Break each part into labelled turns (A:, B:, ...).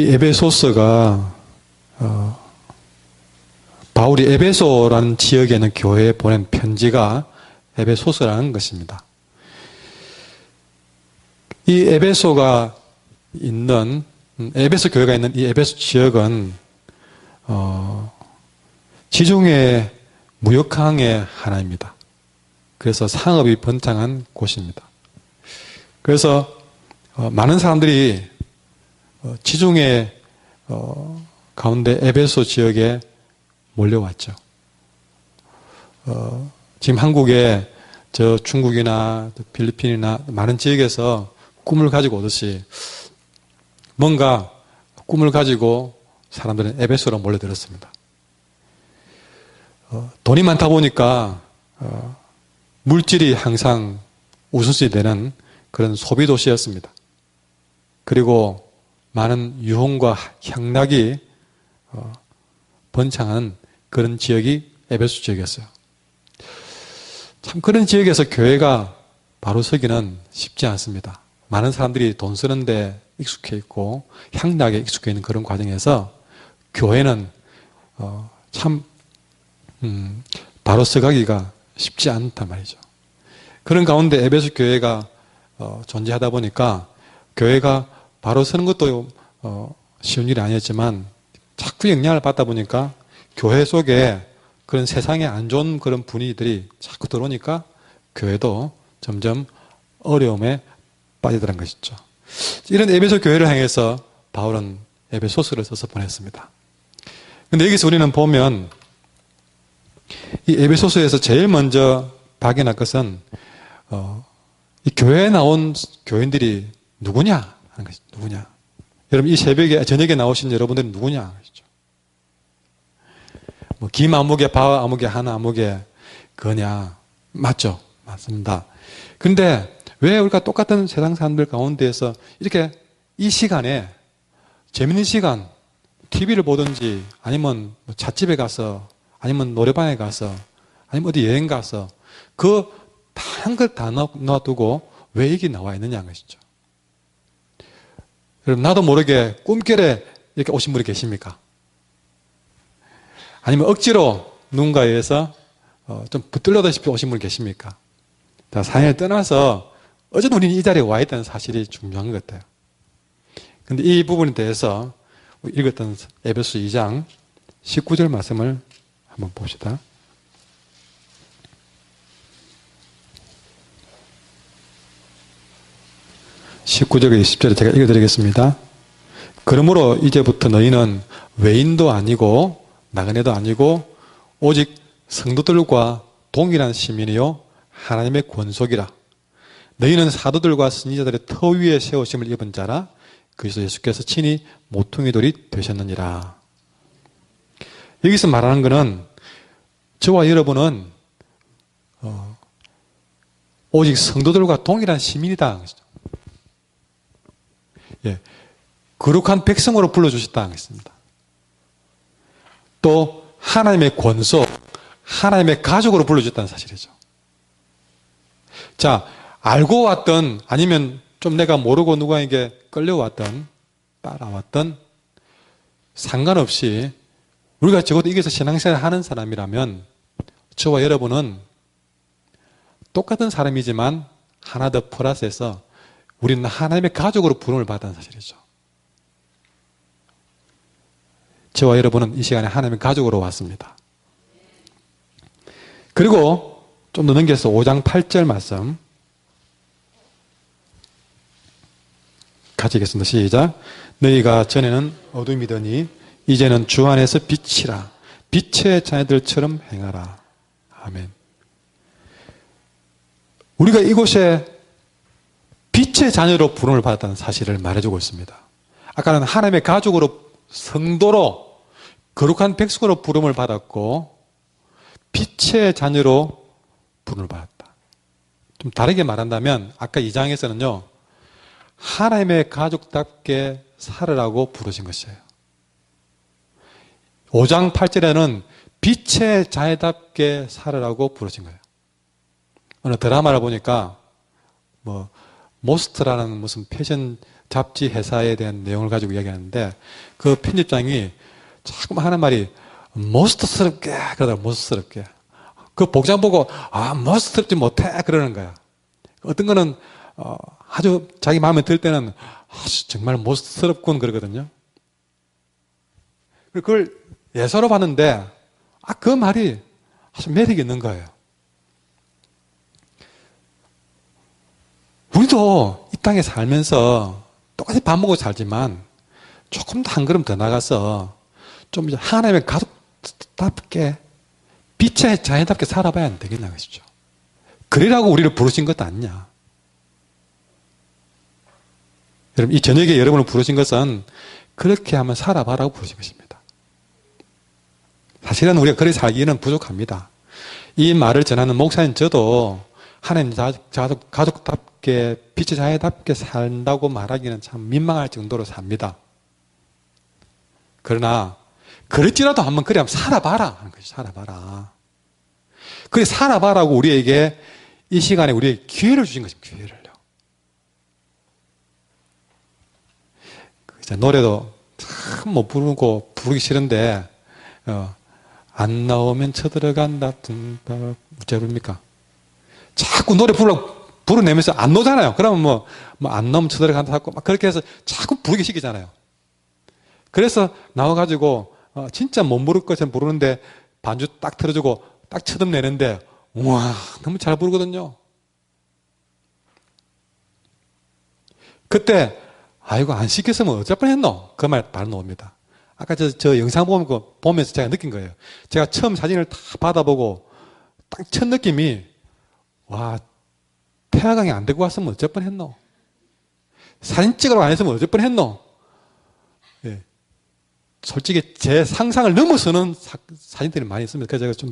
A: 이 에베소서가 바울이 에베소라는 지역에 있는 교회에 보낸 편지가 에베소서라는 것입니다. 이 에베소 교회가 있는 이 에베소 지역은 지중해 무역항의 하나입니다. 그래서 상업이 번창한 곳입니다. 그래서 많은 사람들이 지중해 가운데 에베소 지역에 몰려왔죠. 지금 한국에 저 중국이나 필리핀이나 많은 지역에서 꿈을 가지고 오듯이 뭔가 꿈을 가지고 사람들은 에베소로 몰려들었습니다. 돈이 많다 보니까 물질이 항상 우선순위 되는 그런 소비 도시였습니다. 그리고 많은 유흥과 향락이 번창하는 그런 지역이 에베소 지역이었어요. 참 그런 지역에서 교회가 바로 서기는 쉽지 않습니다. 많은 사람들이 돈 쓰는데 익숙해 있고 향락에 익숙해 있는 그런 과정에서 교회는 참 바로 서가기가 쉽지 않단 말이죠. 그런 가운데 에베소 교회가 존재하다 보니까 교회가 바로 서는 것도 쉬운 일이 아니었지만 자꾸 영향을 받다 보니까 교회 속에 그런 세상에 안 좋은 그런 분위기들이 자꾸 들어오니까 교회도 점점 어려움에 빠지더란 것이죠. 이런 에베소 교회를 향해서 바울은 에베소서를 써서 보냈습니다. 근데 여기서 우리는 보면 이 에베소서에서 제일 먼저 발견할 것은 이 교회에 나온 교인들이 누구냐 하는 것이죠. 누구냐? 여러분 이 저녁에 나오신 여러분들은 누구냐 하는 것이죠. 뭐 김 아무개, 바 아무개, 하나 아무개 그냐 맞죠? 맞습니다. 그런데 왜 우리가 똑같은 세상 사람들 가운데에서 이렇게 이 시간에 재밌는 시간 TV를 보든지 아니면 찻집에 가서 아니면 노래방에 가서 아니면 어디 여행 가서 그 다른 걸 다 놔두고 왜 이게 나와 있느냐 하는 것이죠. 여러분 나도 모르게 꿈결에 이렇게 오신 분이 계십니까? 아니면 억지로 누군가에 의해서 좀 붙들려다시피 오신 분이 계십니까? 자, 사연을 떠나서 어쨌든 우리는 이 자리에 와 있다는 사실이 중요한 것 같아요. 그런데 이 부분에 대해서 읽었던 에베소 2장 19절 말씀을 한번 봅시다. 19절에 20절에 제가 읽어드리겠습니다. 그러므로 이제부터 너희는 외인도 아니고 나그네도 아니고 오직 성도들과 동일한 시민이요 하나님의 권속이라. 너희는 사도들과 선지자들의 터 위에 세우심을 입은 자라. 그리스도 예수께서 친히 모퉁이 돌이 되셨느니라. 여기서 말하는 것은 저와 여러분은 오직 성도들과 동일한 시민이다. 예, 거룩한 백성으로 불러주셨다는 것입니다. 또 하나님의 권속, 하나님의 가족으로 불러주셨다는 사실이죠. 자, 알고 왔던 아니면 좀 내가 모르고 누구에게 끌려왔던 따라왔던 상관없이 우리가 적어도 여기서 신앙생활을 하는 사람이라면 저와 여러분은 똑같은 사람이지만 하나 더 플러스해서 우리는 하나님의 가족으로 부름을 받았다는 사실이죠. 저와 여러분은 이 시간에 하나님의 가족으로 왔습니다. 그리고 좀 더 넘겨서 5장 8절 말씀 같이 읽겠습니다. 시작. 너희가 전에는 어둠이더니 이제는 주 안에서 빛이라. 빛의 자녀들처럼 행하라. 아멘. 우리가 이곳에 빛의 자녀로 부름을 받았다는 사실을 말해주고 있습니다. 아까는 하나님의 가족으로 성도로 거룩한 백성으로 부름을 받았고 빛의 자녀로 부름을 받았다. 좀 다르게 말한다면 아까 2장에서는요. 하나님의 가족답게 살으라고 부르신 것이에요. 5장 8절에는 빛의 자녀답게 살으라고 부르신 거예요. 어느 드라마를 보니까 모스트라는 무슨 패션 잡지 회사에 대한 내용을 가지고 이야기하는데 그 편집장이 자꾸만 하는 말이 모스트스럽게 그러다가 모스트스럽게 그 복장 보고 모스트스럽지 못해 그러는 거야. 어떤 거는 아주 자기 마음에 들 때는 정말 모스트스럽군 그러거든요. 그걸 예서로 봤는데 그 말이 아주 매력이 있는 거예요. 우리도 이 땅에 살면서 똑같이 밥 먹고 살지만 조금 더 한 걸음 더 나가서 좀 이제 하나님의 가족답게 빛의 자녀답게 살아봐야 안 되겠냐 것이죠. 그리라고 우리를 부르신 것도 아니냐. 여러분, 이 저녁에 여러분을 부르신 것은 그렇게 한번 살아봐라고 부르신 것입니다. 사실은 우리가 그렇게 살기에는 부족합니다. 이 말을 전하는 목사님 저도 하나님 가족답게 빛의 자녀답게 산다고 말하기는 참 민망할 정도로 삽니다. 그러나 그럴지라도 한번 그래 한번 살아봐라 하는 것이 살아봐라. 그래 살아봐라고 우리에게 이 시간에 우리에게 기회를 주신 것입니다. 기회를요. 노래도 참 못 부르고 부르기 싫은데 안 나오면 쳐들어간다 둥다 어째입니까? 자꾸 노래 부르내면서 안 나오잖아요. 그러면 뭐 안 나오면 쳐들어간다 하고 막 그렇게 해서 자꾸 부르기 시키잖아요. 그래서 나와가지고 진짜 못 부를 것처럼 부르는데 반주 딱 틀어주고 딱 쳐듬내는데 우와 너무 잘 부르거든요. 그때 아이고 안 시켰으면 어쩔 뻔했노 그 말 바로 나옵니다. 아까 저 영상 보면서 제가 느낀 거예요. 제가 처음 사진을 다 받아보고 딱 첫 느낌이 와 태화강에 안 데리고 왔으면 어쩔 뻔했노. 사진 찍으러 안 했으면 어쩔 뻔했노. 예. 솔직히 제 상상을 넘어서는 사진들이 많이 있습니다. 그래서 제가 좀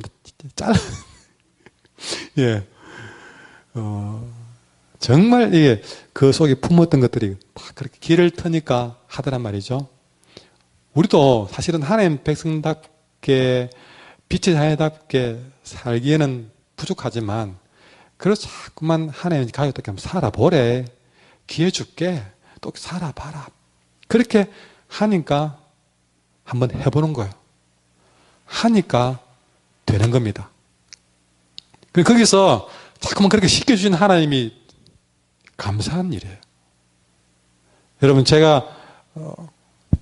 A: 예. 정말 이게 그 속에 품었던 것들이 막 그렇게 길을 트니까 하더란 말이죠. 우리도 사실은 하나님 백성답게 빛의 자녀답게 살기에는 부족하지만 그래서 자꾸만 하나님 가족답게 한번 살아보래. 기회 줄게. 또 살아봐라. 그렇게 하니까 한번 해보는 거예요. 하니까 되는 겁니다. 거기서 자꾸만 그렇게 시켜주신 하나님이 감사한 일이에요. 여러분 제가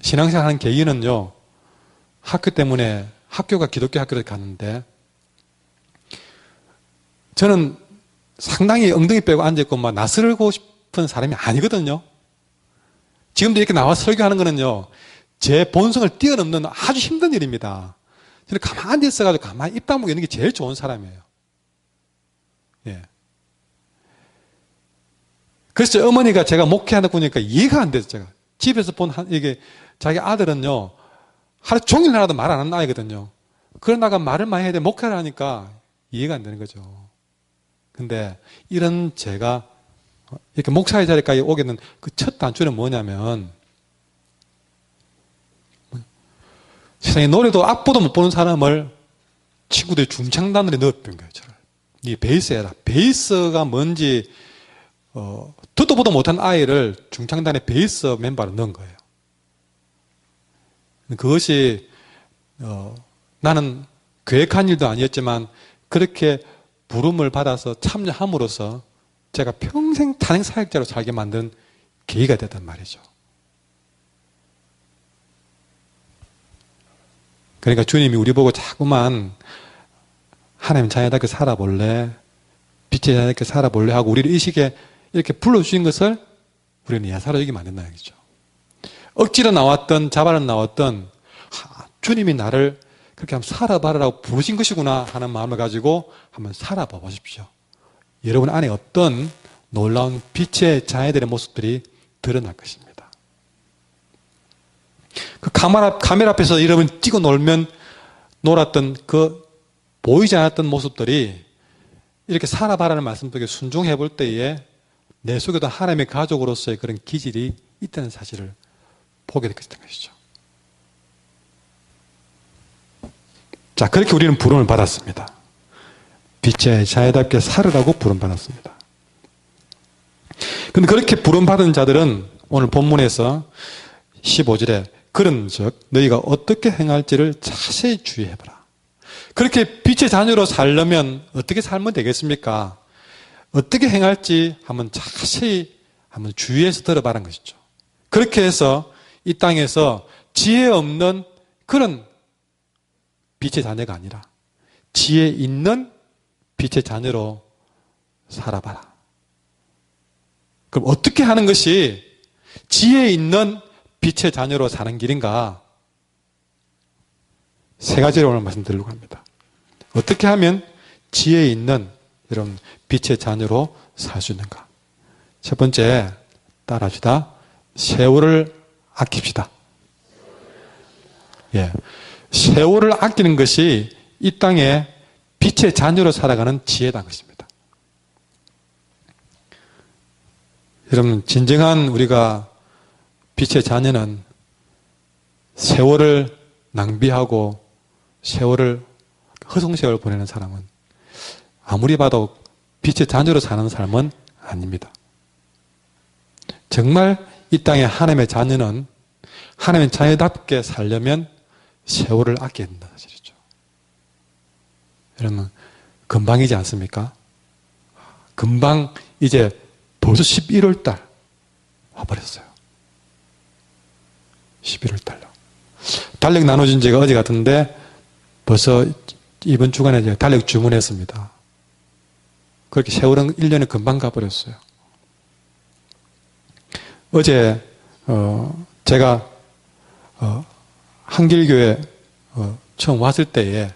A: 신앙생활 하는 계기는요. 학교 때문에 학교가 기독교 학교를 갔는데 저는 상당히 엉덩이 빼고 앉아있고 막 나서고 싶은 사람이 아니거든요. 지금도 이렇게 나와 설교하는 거는요. 제 본성을 뛰어넘는 아주 힘든 일입니다. 저는 가만히 있어가지고 가만히 입 다물고 있는 게 제일 좋은 사람이에요. 예. 그래서 어머니가 제가 목회하다 보니까 이해가 안 돼서 제가 집에서 본 이게 자기 아들은요 하루 종일 하나도 말 안 하는 아이거든요. 그러다가 말을 많이 해야 돼 목회를 하니까 이해가 안 되는 거죠. 근데 이런 제가 이렇게 목사의 자리까지 오게 된 그 첫 단추는 뭐냐면 세상에 노래도 악보도 못 보는 사람을 친구들이 중창단으로 넣었던 거예요. 저를. 이 베이스 해라. 베이스가 뭔지 듣도 보도 못한 아이를 중창단의 베이스 멤버로 넣은 거예요. 그것이 나는 계획한 일도 아니었지만 그렇게 부름을 받아서 참여함으로써 제가 평생 탄핵 사역자로 살게 만든 계기가 됐단 말이죠. 그러니까 주님이 우리 보고 자꾸만 하나님 자녀답게 살아볼래? 빛의 자녀답게 살아볼래? 하고 우리를 이 시기에 이렇게 불러주신 것을 우리는 예사로 여기면 안 된다 얘기죠. 억지로 나왔던 자발로 나왔던 주님이 나를 그렇게 한번 살아봐라라고 부르신 것이구나 하는 마음을 가지고 한번 살아봐 보십시오. 여러분 안에 어떤 놀라운 빛의 자녀들의 모습들이 드러날 것입니다. 그 카메라 앞에서 여러분 찍어 놀았던 그 보이지 않았던 모습들이 이렇게 살아봐라는 말씀 속에 순종해 볼 때에 내 속에도 하나님의 가족으로서의 그런 기질이 있다는 사실을 보게 됐던 것이죠. 자, 그렇게 우리는 부름을 받았습니다. 빛의 자녀답게 살으라고 부름받았습니다. 근데 그렇게 부름받은 자들은 오늘 본문에서 15절에 그런즉 너희가 어떻게 행할지를 자세히 주의해봐라. 그렇게 빛의 자녀로 살려면 어떻게 살면 되겠습니까? 어떻게 행할지 한번 자세히 한번 주의해서 들어봐라는 것이죠. 그렇게 해서 이 땅에서 지혜 없는 그런 빛의 자녀가 아니라 지혜 있는 빛의 자녀로 살아봐라. 그럼 어떻게 하는 것이 지혜 있는 빛의 자녀로 사는 길인가? 세 가지를 오늘 말씀드리려고 합니다. 어떻게 하면 지혜 있는 이런 빛의 자녀로 살 수 있는가? 첫 번째, 따라합시다. 세월을 아낍시다. 예. 세월을 아끼는 것이 이 땅에 빛의 자녀로 살아가는 지혜다 것입니다. 여러분, 진정한 우리가 빛의 자녀는 세월을 낭비하고 세월을 허송세월 보내는 사람은 아무리 봐도 빛의 자녀로 사는 삶은 아닙니다. 정말 이 땅에 하나님의 자녀는 하나님의 자녀답게 살려면 세월을 아껴야 된다는 사실이죠. 여러분, 금방이지 않습니까? 금방 이제 벌써 11월 달 와버렸어요. 11월 달로. 달력 나눠준 지가 어제 같은데 벌써 이번 주간에 제가 달력 주문했습니다. 그렇게 세월은 1년에 금방 가버렸어요. 어제 제가 한길교회 처음 왔을 때에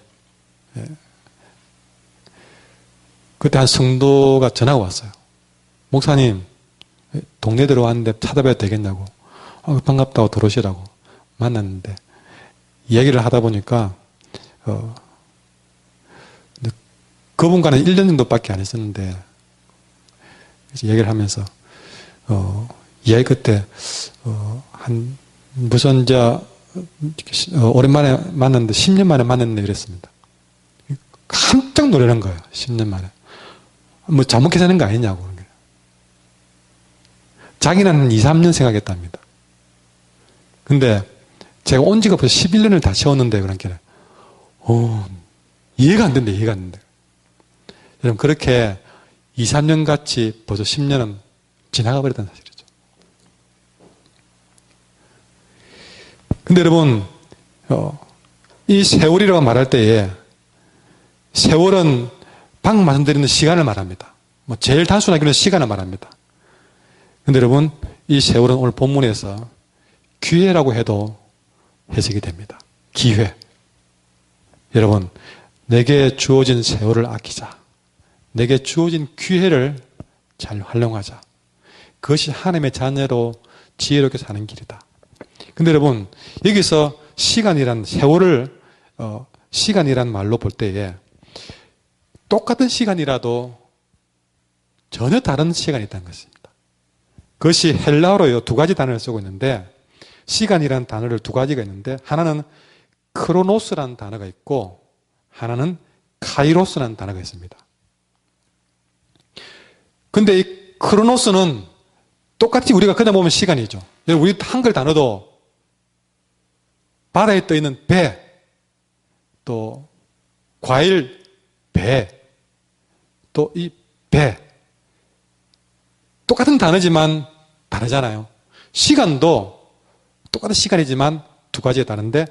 A: 그때 한 성도가 전화가 왔어요. 목사님, 동네 들어왔는데 찾아봐도 되겠냐고. 반갑다고 들어오시라고 만났는데 이야기를 하다 보니까 그분과는 1년 정도밖에 안 했었는데 얘기를 하면서 이야기 그때 한 무슨 오랜만에 만났는데 10년 만에 만났네 이랬습니다. 깜짝 놀라는 거예요. 10년 만에. 뭐 잘못 계산한 거 아니냐고. 자기는 한 2, 3년 생각했답니다. 근데 제가 온 지가 벌써 11년을 다 채웠는데 그러니까 이해가 안 된다. 이해가 안 된다. 여러분 그렇게 2, 3년 같이 벌써 10년은 지나가 버렸다는 사실이죠. 근데 여러분 이 세월이라고 말할 때에 세월은 방금 말씀드리는 시간을 말합니다. 뭐 제일 단순하게는 시간을 말합니다. 근데 여러분 이 세월은 오늘 본문에서 기회라고 해도 해석이 됩니다. 기회. 여러분 내게 주어진 세월을 아끼자. 내게 주어진 기회를 잘 활용하자. 그것이 하나님의 자녀로 지혜롭게 사는 길이다. 근데 여러분 여기서 시간이란 세월을 시간이란 말로 볼 때에 똑같은 시간이라도 전혀 다른 시간이 있다는 것입니다. 그것이 헬라어로 두 가지 단어를 쓰고 있는데 시간이라는 단어를 두 가지가 있는데 하나는 크로노스라는 단어가 있고 하나는 카이로스라는 단어가 있습니다. 근데 이 크로노스는 똑같이 우리가 그냥 보면 시간이죠. 우리 한글 단어도 바다에 떠 있는 배, 또 과일 배, 또 이 배. 똑같은 단어지만 다르잖아요. 시간도 똑같은 시간이지만 두 가지가 다른데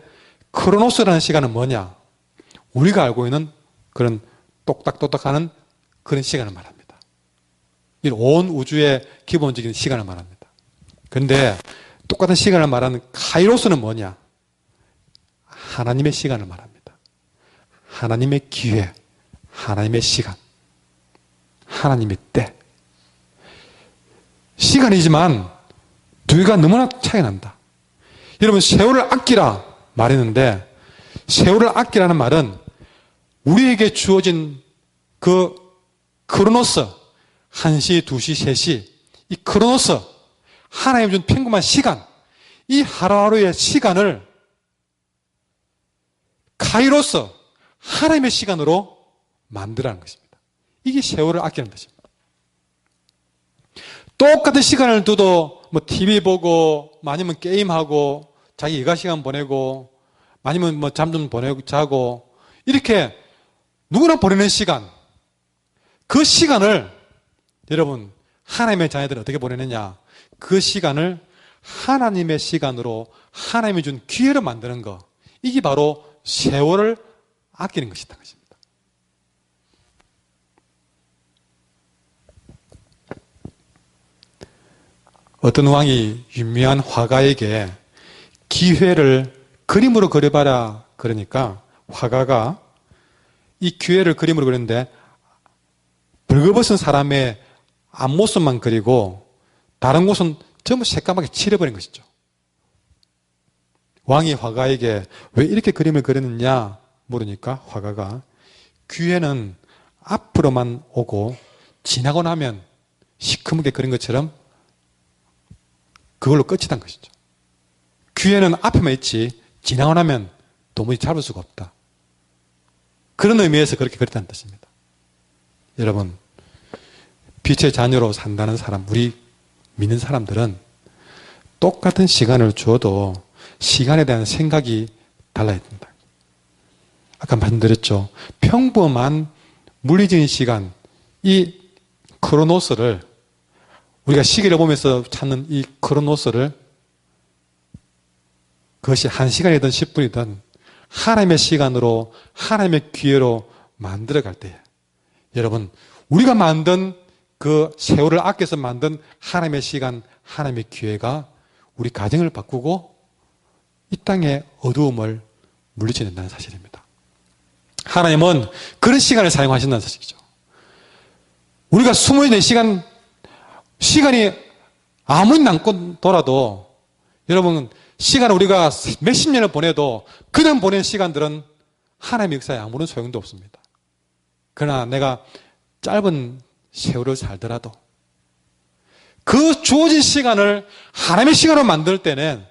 A: 크로노스라는 시간은 뭐냐? 우리가 알고 있는 그런 똑딱똑딱하는 그런 시간을 말합니다. 온 우주의 기본적인 시간을 말합니다. 그런데 똑같은 시간을 말하는 카이로스는 뭐냐? 하나님의 시간을 말합니다. 하나님의 기회, 하나님의 시간, 하나님의 때. 시간이지만 두 개가 너무나 차이 난다. 여러분 세월을 아끼라 말했는데 세월을 아끼라는 말은 우리에게 주어진 그 크로노스 1시, 2시, 3시 이 크로노스 하나님 준 평범한 시간 이 하루하루의 시간을 카이로스 하나님의 시간으로 만들라는 것입니다. 이게 세월을 아끼는 것입니다. 똑같은 시간을 둬도 뭐 TV 보고, 아니면 게임하고, 자기 일과 시간 보내고, 아니면 뭐 잠 좀 보내고 자고, 이렇게 누구나 보내는 시간, 그 시간을 여러분, 하나님의 자녀들은 어떻게 보내느냐? 그 시간을 하나님의 시간으로 하나님이 준 기회로 만드는 거. 이게 바로 세월을 아끼는 것이다. 어떤 왕이 유명한 화가에게 기회를 그림으로 그려봐라 그러니까 화가가 이 기회를 그림으로 그렸는데 벌거벗은 사람의 앞모습만 그리고 다른 곳은 전부 새까맣게 칠해버린 것이죠. 왕이 화가에게 왜 이렇게 그림을 그렸느냐 물으니까 화가가 기회는 앞으로만 오고 지나고 나면 시커멓게 그린 것처럼 그걸로 끝이 난 것이죠. 기회는 앞에만 있지 지나고 나면 도무지 잡을 수가 없다. 그런 의미에서 그렇게 그렸다는 뜻입니다. 여러분, 빛의 자녀로 산다는 사람, 우리 믿는 사람들은 똑같은 시간을 주어도 시간에 대한 생각이 달라야 된다. 아까 말씀드렸죠. 평범한 물리적인 시간, 이 크로노스를 우리가 시계를 보면서 찾는 이 크로노스를 그것이 1시간이든 10분이든 하나님의 시간으로 하나님의 기회로 만들어갈 때 여러분 우리가 만든 그 세월을 아껴서 만든 하나님의 시간, 하나님의 기회가 우리 가정을 바꾸고 이 땅의 어두움을 물리쳐낸다는 사실입니다. 하나님은 그런 시간을 사용하신다는 사실이죠. 우리가 24시간 시간이 아무리 남고더라도 여러분 시간을 우리가 몇십 년을 보내도 그냥 보낸 시간들은 하나님의 역사에 아무런 소용도 없습니다. 그러나 내가 짧은 세월을 살더라도 그 주어진 시간을 하나님의 시간으로 만들 때는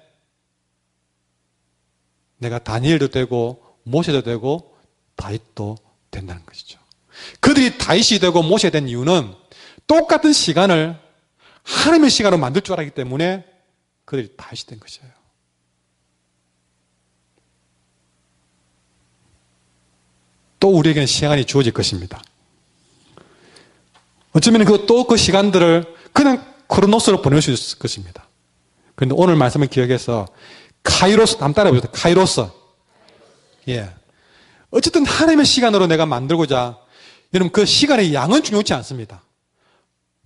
A: 내가 다니엘도 되고 모세도 되고 다윗도 된다는 것이죠. 그들이 다윗이 되고 모세가 된 이유는 똑같은 시간을 하나님의 시간으로 만들 줄 알았기 때문에 그들이 다윗이 된 것이에요. 또 우리에게는 시간이 주어질 것입니다. 어쩌면 그 시간들을 그냥 크로노스로 보낼 수 있을 것입니다. 그런데 오늘 말씀을 기억해서 카이로스, 한번 따라해보세요. 카이로스. 예. 어쨌든 하나님의 시간으로 내가 만들고자, 여러분 그 시간의 양은 중요치 않습니다.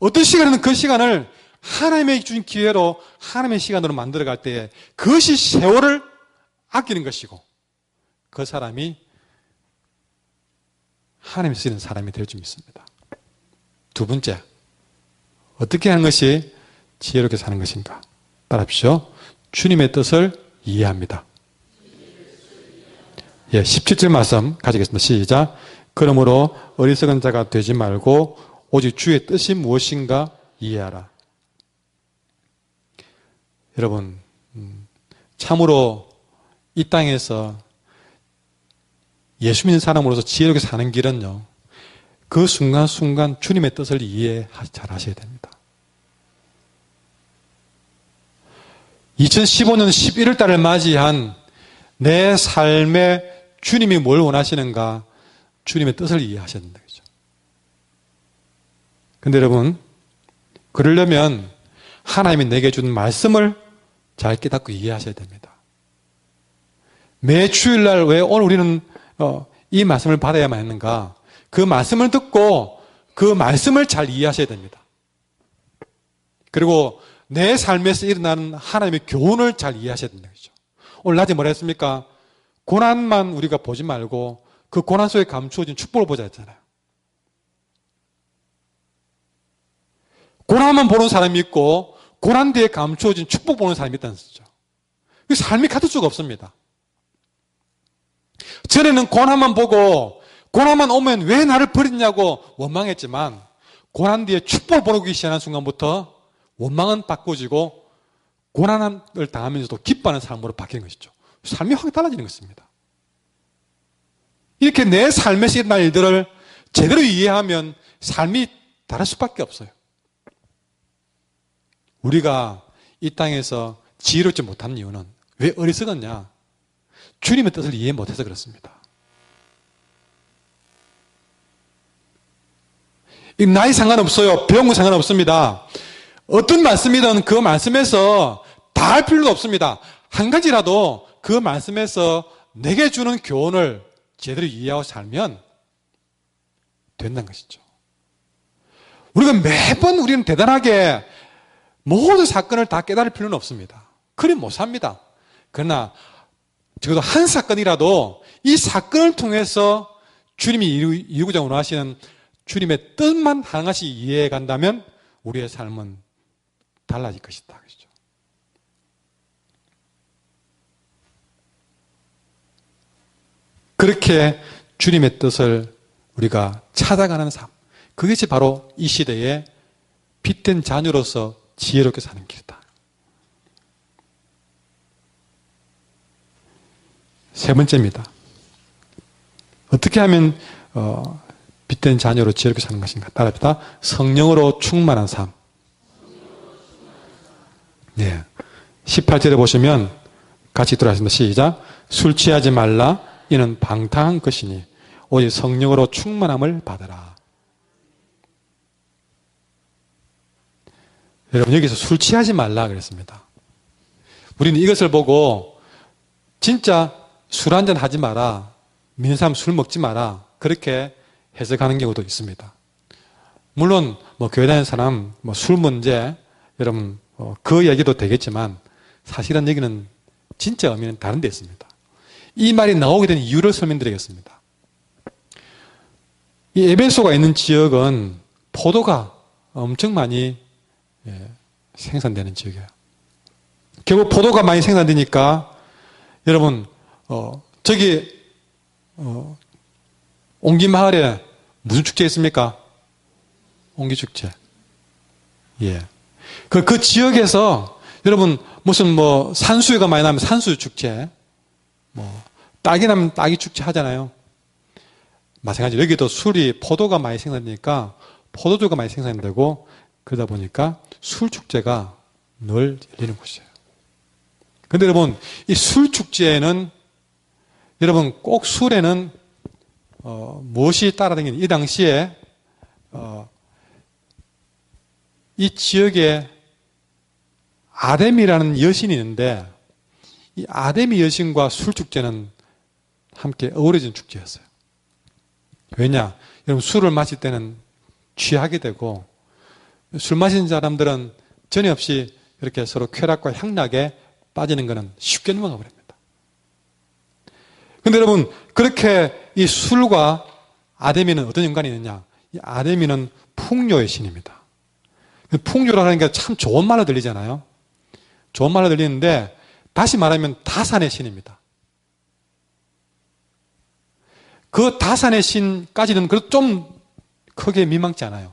A: 어떤 시간에는 그 시간을 하나님의 준 기회로 하나님의 시간으로 만들어갈 때 그것이 세월을 아끼는 것이고 그 사람이 하나님이 쓰는 사람이 될 줄 믿습니다. 두 번째, 어떻게 하는 것이 지혜롭게 사는 것인가? 따라합시오. 주님의 뜻을 이해합니다. 예, 17절 말씀 가지겠습니다. 시작. 그러므로 어리석은 자가 되지 말고 오직 주의 뜻이 무엇인가 이해하라. 여러분, 참으로 이 땅에서 예수 믿는 사람으로서 지혜롭게 사는 길은요, 그 순간순간 주님의 뜻을 잘 하셔야 됩니다. 2015년 11월 달을 맞이한 내 삶에 주님이 뭘 원하시는가, 주님의 뜻을 이해하셔야 된다. 근데 여러분, 그러려면 하나님이 내게 준 말씀을 잘 깨닫고 이해하셔야 됩니다. 매 주일날 왜 오늘 우리는 이 말씀을 받아야만 했는가? 그 말씀을 듣고 그 말씀을 잘 이해하셔야 됩니다. 그리고 내 삶에서 일어나는 하나님의 교훈을 잘 이해하셔야 된다는 거죠. 오늘 낮에 뭐라 했습니까? 고난만 우리가 보지 말고 그 고난 속에 감추어진 축복을 보자 했잖아요. 고난만 보는 사람이 있고 고난 뒤에 감추어진 축복 보는 사람이 있다는 뜻이죠. 삶이 같을 수가 없습니다. 전에는 고난만 보고 고난만 오면 왜 나를 버리냐고 원망했지만 고난 뒤에 축복을 보기 시작하는 순간부터 원망은 바꿔지고 고난을 당하면서도 기뻐하는 삶으로 바뀌는 것이죠. 삶이 확 달라지는 것입니다. 이렇게 내 삶에서 일어날 일들을 제대로 이해하면 삶이 다를 수밖에 없어요. 우리가 이 땅에서 지혜롭지 못한 이유는 왜 어리석었냐? 주님의 뜻을 이해 못해서 그렇습니다. 이 나이 상관없어요. 배운 건 상관없습니다. 어떤 말씀이든 그 말씀에서 다 할 필요도 없습니다. 한 가지라도 그 말씀에서 내게 주는 교훈을 제대로 이해하고 살면 된다는 것이죠. 우리가 매번 우리는 대단하게 모든 사건을 다 깨달을 필요는 없습니다. 그리 못 삽니다. 그러나 적어도 한 사건이라도 이 사건을 통해서 주님이 이루고자 원하시는 주님의 뜻만 하나씩 이해해 간다면 우리의 삶은 달라질 것이다. 그렇죠? 그렇게 주님의 뜻을 우리가 찾아가는 삶, 그것이 바로 이 시대의 빛된 자녀로서 지혜롭게 사는 길이다. 세 번째입니다. 어떻게 하면 빛된 자녀로 지혜롭게 사는 것인가? 따라합니다. 성령으로 충만한 삶. 네. 18절에 보시면 같이 들어가겠습니다. 시작. 술 취하지 말라. 이는 방탕한 것이니 오직 성령으로 충만함을 받으라. 여러분, 여기서 술 취하지 말라 그랬습니다. 우리는 이것을 보고 진짜 술 한잔 하지 마라, 믿는 사람 술 먹지 마라, 그렇게 해석하는 경우도 있습니다. 물론 교회 다니는 사람 술 문제 여러분 그 얘기도 되겠지만 사실은 여기는 진짜 의미는 다른 데 있습니다. 이 말이 나오게 된 이유를 설명드리겠습니다. 이 에베소가 있는 지역은 포도가 엄청 많이 생산되는 지역이에요. 결국 포도가 많이 생산되니까 여러분 저기 옹기 마을에 무슨 축제 있습니까? 옹기 축제. 예. 그 지역에서 여러분 무슨 산수유가 많이 나면 산수유 축제, 딸기 나면 딸기 축제 하잖아요. 마찬가지로 여기도 포도가 많이 생산되니까 포도주가 많이 생산되고 그러다 보니까 술 축제가 늘 열리는 곳이에요. 그런데 여러분 이 술 축제에는 여러분 꼭 술에는 무엇이 따라다니는 이 당시에 이 지역에 아데미라는 여신이 있는데 이 아데미 여신과 술 축제는 함께 어우러진 축제였어요. 왜냐? 여러분 술을 마실 때는 취하게 되고 술 마시는 사람들은 전혀 없이 이렇게 서로 쾌락과 향락에 빠지는 것은 쉽게 넘어가 버립니다. 그런데 여러분 그렇게 이 술과 아데미는 어떤 연관이 있느냐? 이 아데미는 풍요의 신입니다. 풍요라는 게 참 좋은 말로 들리잖아요. 좋은 말로 들리는데 다시 말하면 다산의 신입니다. 그 다산의 신까지는 그래도 좀 크게 미망치 않아요.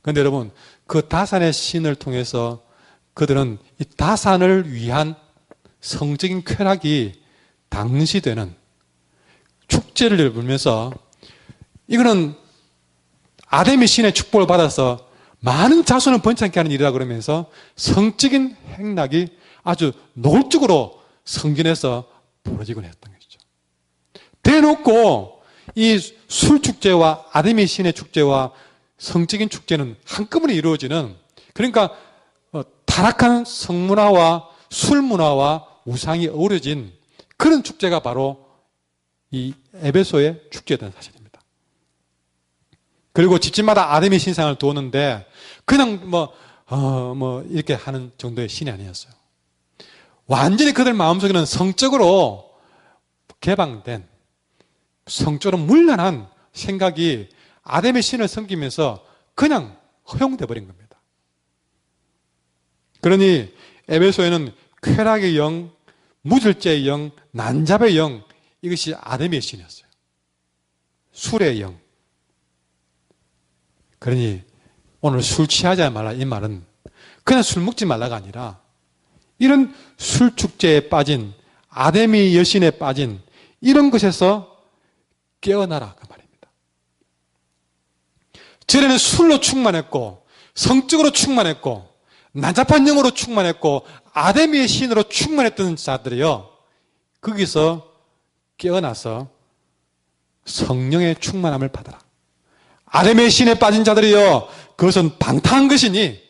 A: 그런데 여러분 그 다산의 신을 통해서 그들은 이 다산을 위한 성적인 쾌락이 당시되는 축제를 열면서 이거는 아데미 신의 축복을 받아서 많은 자손을 번창케 하는 일이라 그러면서 성적인 행락이 아주 노골적으로 성전에서 벌어지곤 했던 것이죠. 대놓고 이 술축제와 아데미 신의 축제와 성적인 축제는 한꺼번에 이루어지는, 그러니까 타락한 성문화와 술문화와 우상이 어우러진 그런 축제가 바로 이 에베소의 축제였다는 사실입니다. 그리고 집집마다 아데미 신상을 두었는데 그냥 이렇게 하는 정도의 신이 아니었어요. 완전히 그들 마음속에는 성적으로 개방된, 성적으로 문란한 생각이 아데미 신을 섬기면서 그냥 허용돼 버린 겁니다. 그러니 에베소에는 쾌락의 영, 무질죄의 영, 난잡의 영, 이것이 아데미의 신이었어요. 술의 영. 그러니 오늘 술 취하지 말라 이 말은 그냥 술 먹지 말라가 아니라 이런 술축제에 빠진 아데미 여신에 빠진 이런 것에서 깨어나라 그 말입니다. 전에는 술로 충만했고 성적으로 충만했고 난잡한 영으로 충만했고 아데미의 신으로 충만했던 자들이요, 거기서 깨어나서 성령의 충만함을 받아라. 아데미의 신에 빠진 자들이요, 그것은 방탕한 것이니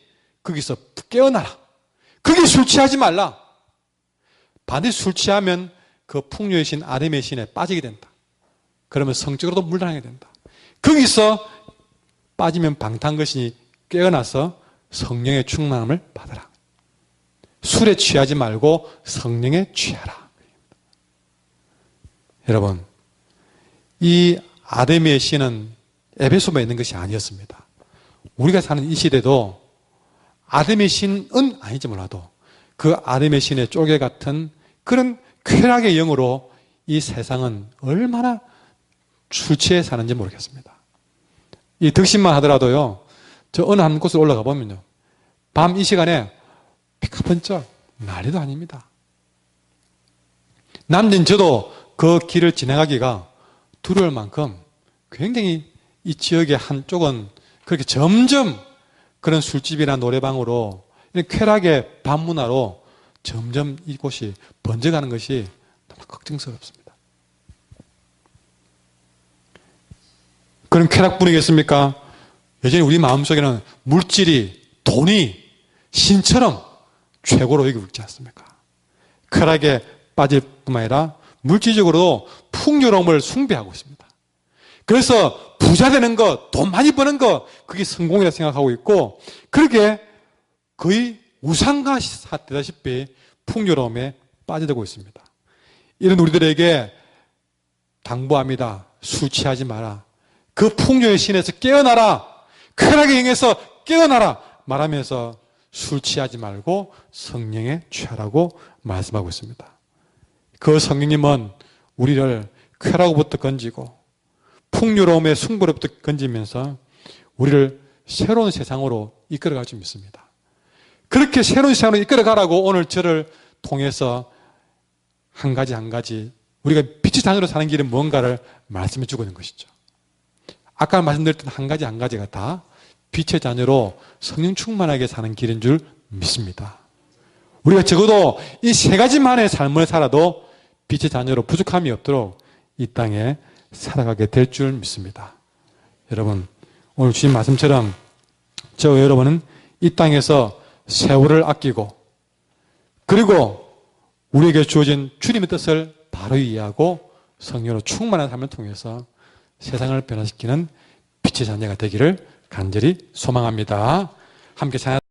A: 거기서 깨어나라. 거기 술 취하지 말라. 반드시 술 취하면 그 풍요의 신 아데미의 신에 빠지게 된다. 그러면 성적으로도 물러나게 된다. 거기서 빠지면 방탕한 것이니 깨어나서 성령의 충만함을 받아라. 술에 취하지 말고 성령에 취하라. 여러분, 이 아데미의 신은 에베소만 있는 것이 아니었습니다. 우리가 사는 이 시대도 아데미의 신은 아니지 몰라도 그 아데미의 신의 쪼개 같은 그런 쾌락의 영으로 이 세상은 얼마나 술 취해 사는지 모르겠습니다. 이 덕심만 하더라도요, 저 어느 한 곳에 올라가 보면요, 밤 이 시간에 피가 번쩍 난리도 아닙니다. 남진 저도 그 길을 지나가기가 두려울 만큼 굉장히 이 지역의 한쪽은 그렇게 점점 그런 술집이나 노래방으로 이런 쾌락의 밤문화로 점점 이곳이 번져가는 것이 너무 걱정스럽습니다. 그런 쾌락뿐이겠습니까? 여전히 우리 마음속에는 물질이, 돈이 신처럼 최고로 여기고 있지 않습니까? 쾌락에 빠질 뿐만 아니라 물질적으로도 풍요로움을 숭배하고 있습니다. 그래서 부자 되는 것, 돈 많이 버는 것, 그게 성공이라 생각하고 있고, 그렇게 거의 우상화되다시피 풍요로움에 빠져들고 있습니다. 이런 우리들에게 당부합니다. 술 취하지 마라. 그 풍요의 신에서 깨어나라. 쾌락의 영에서 깨어나라. 말하면서 술 취하지 말고 성령에 취하라고 말씀하고 있습니다. 그 성령님은 우리를 쾌락으로부터 건지고 풍요로움의 승부로부터 건지면서 우리를 새로운 세상으로 이끌어갈 줄 믿습니다. 그렇게 새로운 세상으로 이끌어가라고 오늘 저를 통해서 한 가지 한 가지 우리가 빛의 자녀로 사는 길은 뭔가를 말씀해 주고 있는 것이죠. 아까 말씀드렸던 한 가지 한 가지가 다 빛의 자녀로 성령 충만하게 사는 길인 줄 믿습니다. 우리가 적어도 이 세 가지만의 삶을 살아도 빛의 자녀로 부족함이 없도록 이 땅에 살아가게 될 줄 믿습니다. 여러분, 오늘 주신 말씀처럼 저와 여러분은 이 땅에서 세월을 아끼고 그리고 우리에게 주어진 주님의 뜻을 바로 이해하고 성령으로 충만한 삶을 통해서 세상을 변화시키는 빛의 자녀가 되기를 간절히 소망합니다. 함께 찬양